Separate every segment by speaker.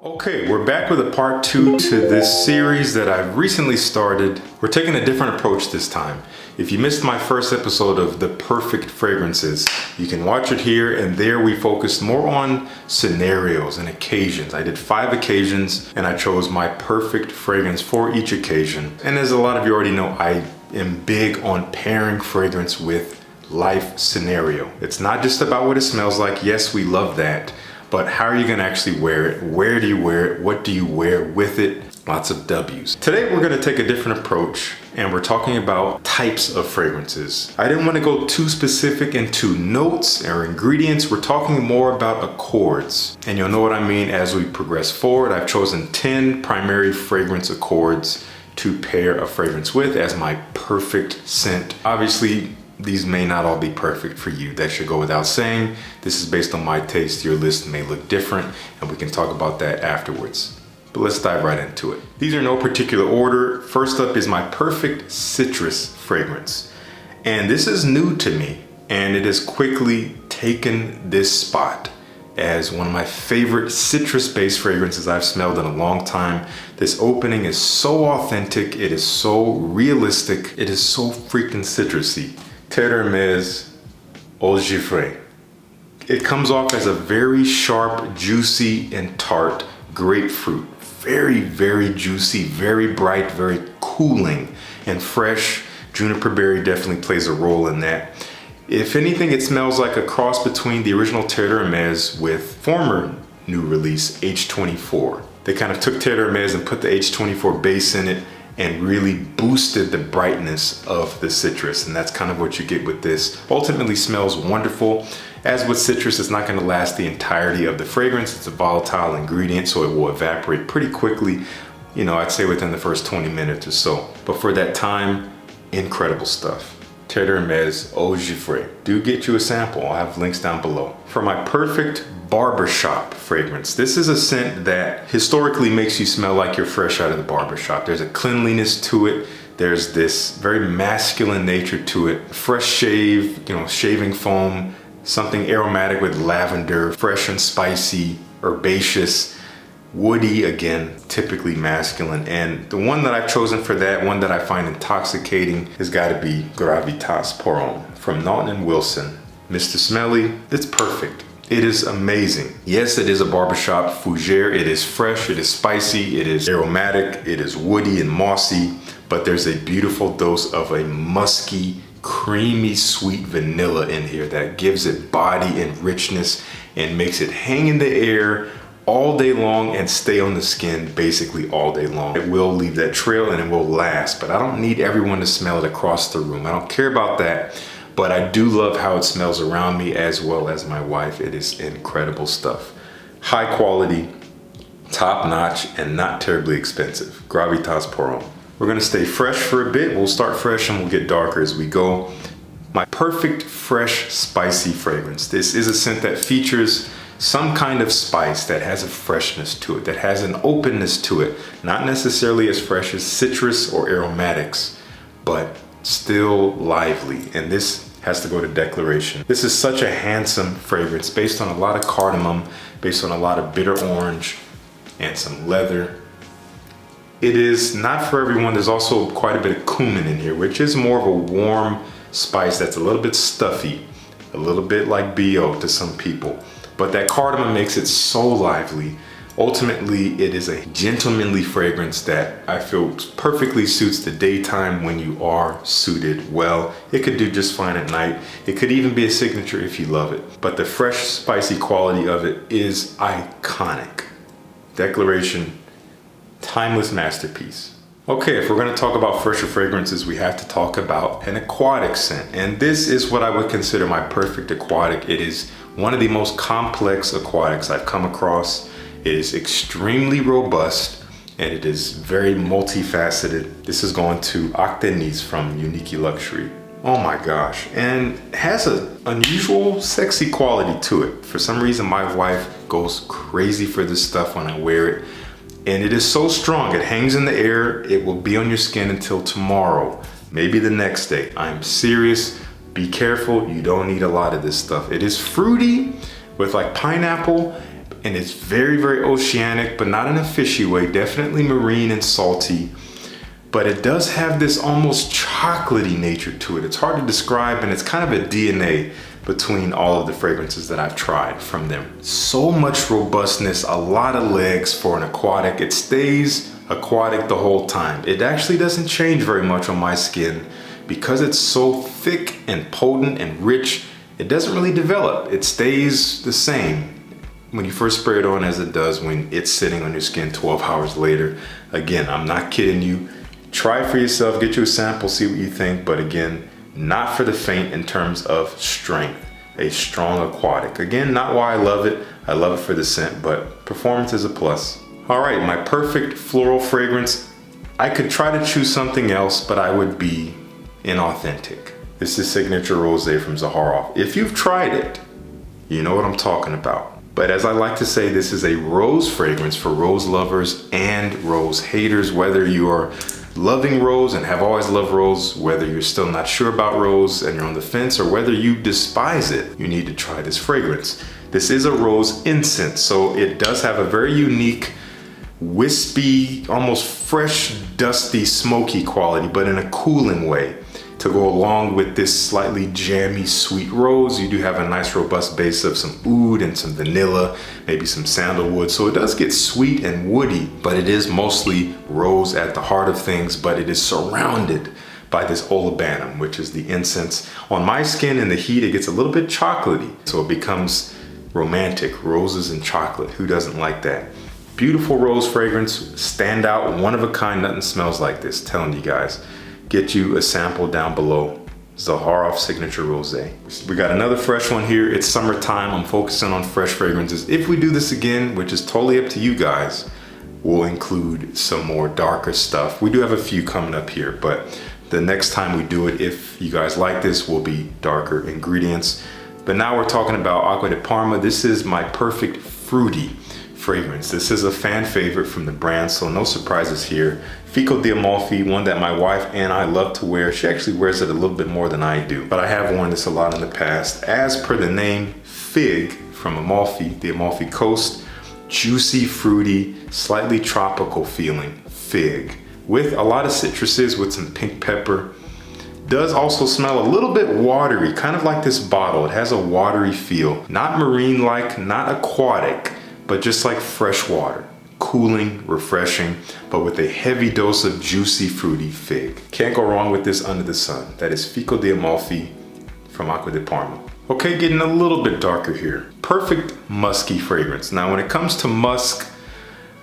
Speaker 1: Okay, we're back with a part 2 to this series that I've recently started. We're taking a different approach this time. If you missed my first episode of The Perfect Fragrances, you can watch it here, and there we focused more on scenarios and occasions. I did 5 occasions and I chose my perfect fragrance for each occasion. And as a lot of you already know, I am big on pairing fragrance with life scenario. It's not just about what it smells like. Yes, we love that. But how are you gonna actually wear it? Where do you wear it? What do you wear with it? Lots of W's. Today we're gonna take a different approach and we're talking about types of fragrances. I didn't wanna go too specific into notes or ingredients. We're talking more about accords. And you'll know what I mean as we progress forward. I've chosen 10 primary fragrance accords to pair a fragrance with as my perfect scent. Obviously, these may not all be perfect for you. That should go without saying. This is based on my taste. Your list may look different, and we can talk about that afterwards. But let's dive right into it. These are no particular order. First up is my perfect citrus fragrance. And this is new to me, and it has quickly taken this spot as one of my favorite citrus-based fragrances I've smelled in a long time. This opening is so authentic. It is so realistic. It is so freaking citrusy. Terre, Givrée. It comes off as a very sharp, juicy, and tart grapefruit. Very, very juicy, very bright, very cooling, and fresh. Juniper berry definitely plays a role in that. If anything, it smells like a cross between the original Terre with former new release H24. They kind of took Terre and put the H24 base in it and really boosted the brightness of the citrus, and that's kind of what you get with this. Ultimately smells wonderful. As with citrus, it's not going to last the entirety of the fragrance. It's a volatile ingredient, so it will evaporate pretty quickly. You know, I'd say within the first 20 minutes or so. But for that time, incredible stuff. Terre Givrée. Do get you a sample. I'll have links down below. For my perfect barbershop fragrance, this is a scent that historically makes you smell like you're fresh out of the barbershop. There's a cleanliness to it. There's this very masculine nature to it. Fresh shave, shaving foam, something aromatic with lavender, fresh and spicy, herbaceous, woody, again, typically masculine. And the one that I've chosen for that, one that I find intoxicating, has got to be Gravitas Homme from Naughton and Wilson. Mr. Smelly, it's perfect. It is amazing. Yes, it is a barbershop fougere. It is fresh, it is spicy, it is aromatic, it is woody and mossy, but there's a beautiful dose of a musky, creamy, sweet vanilla in here that gives it body and richness and makes it hang in the air all day long and stay on the skin basically all day long. It will leave that trail and it will last, but I don't need everyone to smell it across the room. I don't care about that. But I do love how it smells around me as well as my wife. It is incredible stuff. High quality, top notch, and not terribly expensive. Gravitas Homme. We're gonna stay fresh for a bit. We'll start fresh and we'll get darker as we go. My perfect fresh spicy fragrance. This is a scent that features some kind of spice that has a freshness to it, that has an openness to it. Not necessarily as fresh as citrus or aromatics, but still lively. And this has to go to Declaration. This is such a handsome fragrance based on a lot of cardamom, based on a lot of bitter orange and some leather. It is not for everyone. There's also quite a bit of cumin in here, which is more of a warm spice that's a little bit stuffy, a little bit like BO to some people. But that cardamom makes it so lively. Ultimately, it is a gentlemanly fragrance that I feel perfectly suits the daytime when you are suited well. It could do just fine at night. It could even be a signature if you love it. But the fresh, spicy quality of it is iconic. Declaration, timeless masterpiece. Okay, if we're gonna talk about fresher fragrances, we have to talk about an aquatic scent. And this is what I would consider my perfect aquatic. It is one of the most complex aquatics I've come across. It is extremely robust and it is very multifaceted. This is going to Akdeniz from Unique Luxury. Oh my gosh, and has an unusual sexy quality to it. For some reason, my wife goes crazy for this stuff when I wear it. And it is so strong, it hangs in the air. It will be on your skin until tomorrow, maybe the next day. I'm serious, be careful, you don't need a lot of this stuff. It is fruity with like pineapple, and it's very, very oceanic, but not in a fishy way, definitely marine and salty. But it does have this almost chocolatey nature to it. It's hard to describe, and it's kind of a DNA between all of the fragrances that I've tried from them. So much robustness, a lot of legs for an aquatic. It stays aquatic the whole time. It actually doesn't change very much on my skin because it's so thick and potent and rich. It doesn't really develop. It stays the same when you first spray it on as it does when it's sitting on your skin 12 hours later. Again, I'm not kidding you. Try it for yourself, get you a sample, see what you think. But again, not for the faint in terms of strength. A strong aquatic. Again, not why I love it. I love it for the scent, but performance is a plus. All right, my perfect floral fragrance. I could try to choose something else, but I would be inauthentic. This is Signature Rosé from Zaharoff. If you've tried it, you know what I'm talking about. But as I like to say, this is a rose fragrance for rose lovers and rose haters, whether you are loving rose and have always loved rose, whether you're still not sure about rose and you're on the fence, or whether you despise it, you need to try this fragrance. This is a rose incense, so it does have a very unique, wispy, almost fresh, dusty, smoky quality, but in a cooling way. To go along with this slightly jammy, sweet rose, you do have a nice robust base of some oud and some vanilla, maybe some sandalwood. So it does get sweet and woody, but it is mostly rose at the heart of things, but it is surrounded by this olibanum, which is the incense. On my skin in the heat, it gets a little bit chocolatey, so it becomes romantic, roses and chocolate. Who doesn't like that? Beautiful rose fragrance, stand out, one of a kind, nothing smells like this, telling you guys. Get you a sample down below. Zaharoff Signature Rosé. We got another fresh one here. It's summertime. I'm focusing on fresh fragrances. If we do this again, which is totally up to you guys, we'll include some more darker stuff. We do have a few coming up here, but the next time we do it, if you guys like this, will be darker ingredients. But now we're talking about Acqua di Parma. This is my perfect fruity fragrance. This is a fan favorite from the brand, so no surprises here. Fico di Amalfi, one that my wife and I love to wear. She actually wears it a little bit more than I do, but I have worn this a lot in the past. As per the name, fig from Amalfi, the Amalfi Coast. Juicy, fruity, slightly tropical feeling fig with a lot of citruses with some pink pepper. Does also smell a little bit watery, kind of like this bottle. It has a watery feel, not marine-like, not aquatic, but just like fresh water. Cooling, refreshing, but with a heavy dose of juicy, fruity fig. Can't go wrong with this under the sun. That is Fico di Amalfi from Acqua di Parma. Okay, getting a little bit darker here. Perfect musky fragrance. Now, when it comes to musk,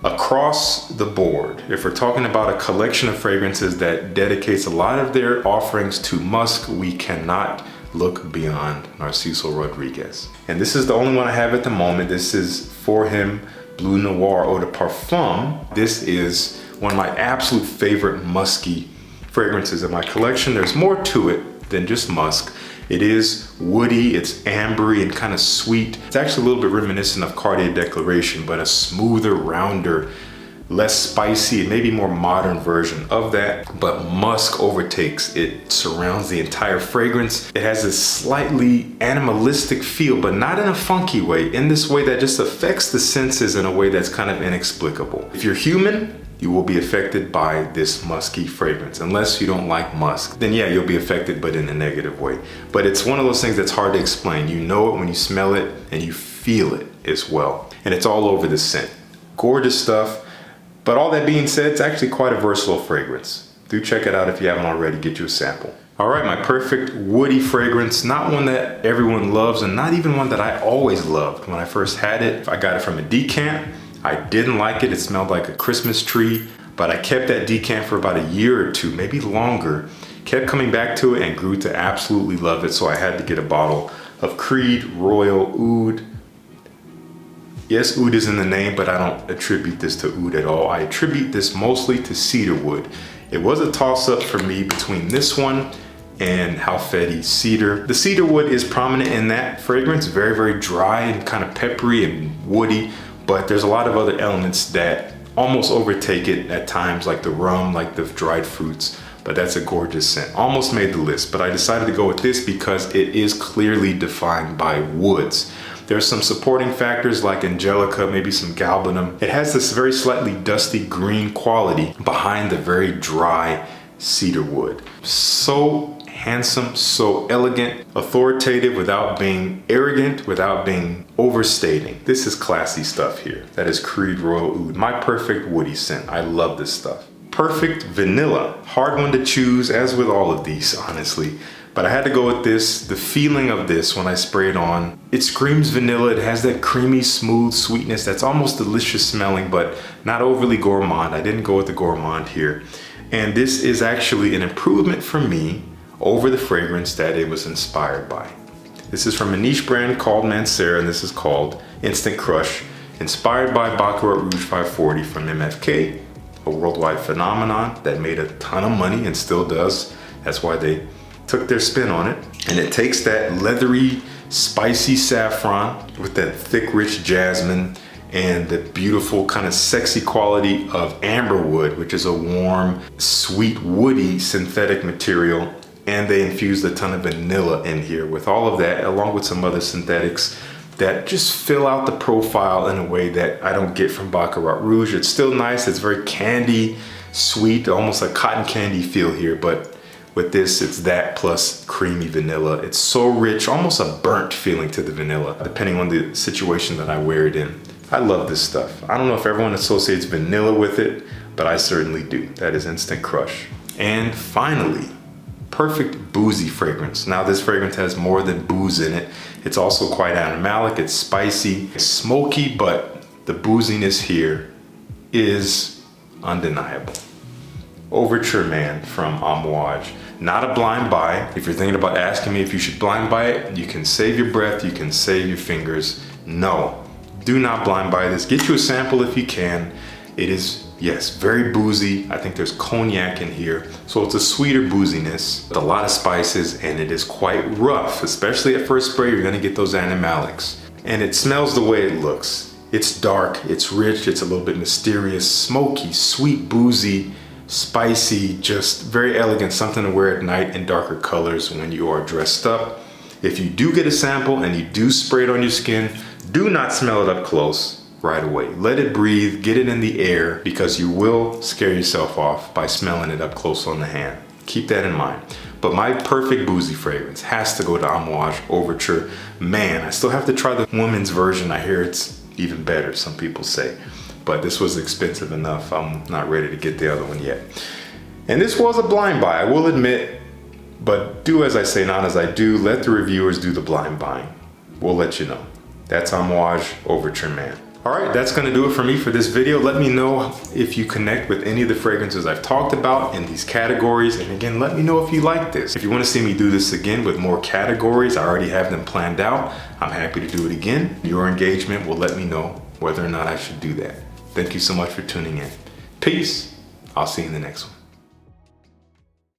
Speaker 1: across the board, if we're talking about a collection of fragrances that dedicates a lot of their offerings to musk, we cannot look beyond Narciso Rodriguez. And this is the only one I have at the moment. This is For Him Bleu Noir Eau de Parfum. This is one of my absolute favorite musky fragrances in my collection. There's more to it than just musk. It is woody, it's ambery and kind of sweet. It's actually a little bit reminiscent of Cartier Déclaration, but a smoother, rounder, less spicy, and maybe more modern version of that. But musk overtakes, it surrounds the entire fragrance. It has this slightly animalistic feel, but not in a funky way, in this way that just affects the senses in a way that's kind of inexplicable. If you're human, you will be affected by this musky fragrance. Unless you don't like musk, then yeah, you'll be affected, but in a negative way. But it's one of those things that's hard to explain. You know it when you smell it, and you feel it as well. And it's all over the scent. Gorgeous stuff. But all that being said, it's actually quite a versatile fragrance. Do check it out if you haven't already, get you a sample. All right, my perfect woody fragrance, not one that everyone loves and not even one that I always loved. When I first had it, I got it from a decant. I didn't like it, it smelled like a Christmas tree, but I kept that decant for about a year or two, maybe longer. Kept coming back to it and grew to absolutely love it, so I had to get a bottle of Creed Royal Oud. Yes, oud is in the name, but I don't attribute this to oud at all. I attribute this mostly to cedarwood. It was a toss-up for me between this one and Halfeti Cedar. The cedarwood is prominent in that fragrance, very, very dry and kind of peppery and woody, but there's a lot of other elements that almost overtake it at times, like the rum, like the dried fruits, but that's a gorgeous scent. Almost made the list, but I decided to go with this because it is clearly defined by woods. There's some supporting factors like angelica, maybe some galbanum. It has this very slightly dusty green quality behind the very dry cedar wood. So handsome, so elegant, authoritative without being arrogant, without being overstating. This is classy stuff here. That is Creed Royal Oud, my perfect woody scent. I love this stuff. Perfect vanilla. Hard one to choose, as with all of these, honestly. But I had to go with this. The feeling of this when I spray it on, it screams vanilla. It has that creamy, smooth sweetness that's almost delicious smelling, but not overly gourmand. I didn't go with the gourmand here. And this is actually an improvement for me over the fragrance that it was inspired by. This is from a niche brand called Mansera, and this is called Instant Crush, inspired by Baccarat Rouge 540 from MFK, a worldwide phenomenon that made a ton of money and still does. That's why they took their spin on it. And it takes that leathery, spicy saffron with that thick, rich jasmine and the beautiful kind of sexy quality of amberwood, which is a warm, sweet, woody synthetic material. And they infused a ton of vanilla in here with all of that, along with some other synthetics that just fill out the profile in a way that I don't get from Baccarat Rouge. It's still nice, it's very candy, sweet, almost like cotton candy feel here, but with this, it's that plus creamy vanilla. It's so rich, almost a burnt feeling to the vanilla, depending on the situation that I wear it in. I love this stuff. I don't know if everyone associates vanilla with it, but I certainly do. That is Instant Crush. And finally, perfect boozy fragrance. Now this fragrance has more than booze in it. It's also quite animalic, it's spicy, it's smoky, but the booziness here is undeniable. Overture Man from Amouage. Not a blind buy. If you're thinking about asking me if you should blind buy it, you can save your breath, you can save your fingers. No, do not blind buy this. Get you a sample if you can. It is, yes, very boozy. I think there's cognac in here. So it's a sweeter booziness with a lot of spices, and it is quite rough, especially at first spray. You're gonna get those animalics. And it smells the way it looks. It's dark, it's rich, it's a little bit mysterious, smoky, sweet, boozy, spicy, just very elegant, something to wear at night in darker colors when you are dressed up. If you do get a sample and you do spray it on your skin, do not smell it up close right away. Let it breathe, get it in the air, because you will scare yourself off by smelling it up close on the hand. Keep that in mind. But my perfect boozy fragrance has to go to Amouage Overture Man. I still have to try the women's version. I hear it's even better, some people say. But this was expensive enough. I'm not ready to get the other one yet. And this was a blind buy, I will admit, but do as I say, not as I do. Let the reviewers do the blind buying. We'll let you know. That's Amouage Overture Man. All right, that's gonna do it for me for this video. Let me know if you connect with any of the fragrances I've talked about in these categories. And again, let me know if you like this. If you wanna see me do this again with more categories, I already have them planned out. I'm happy to do it again. Your engagement will let me know whether or not I should do that. Thank you so much for tuning in. Peace. I'll see you in the next one.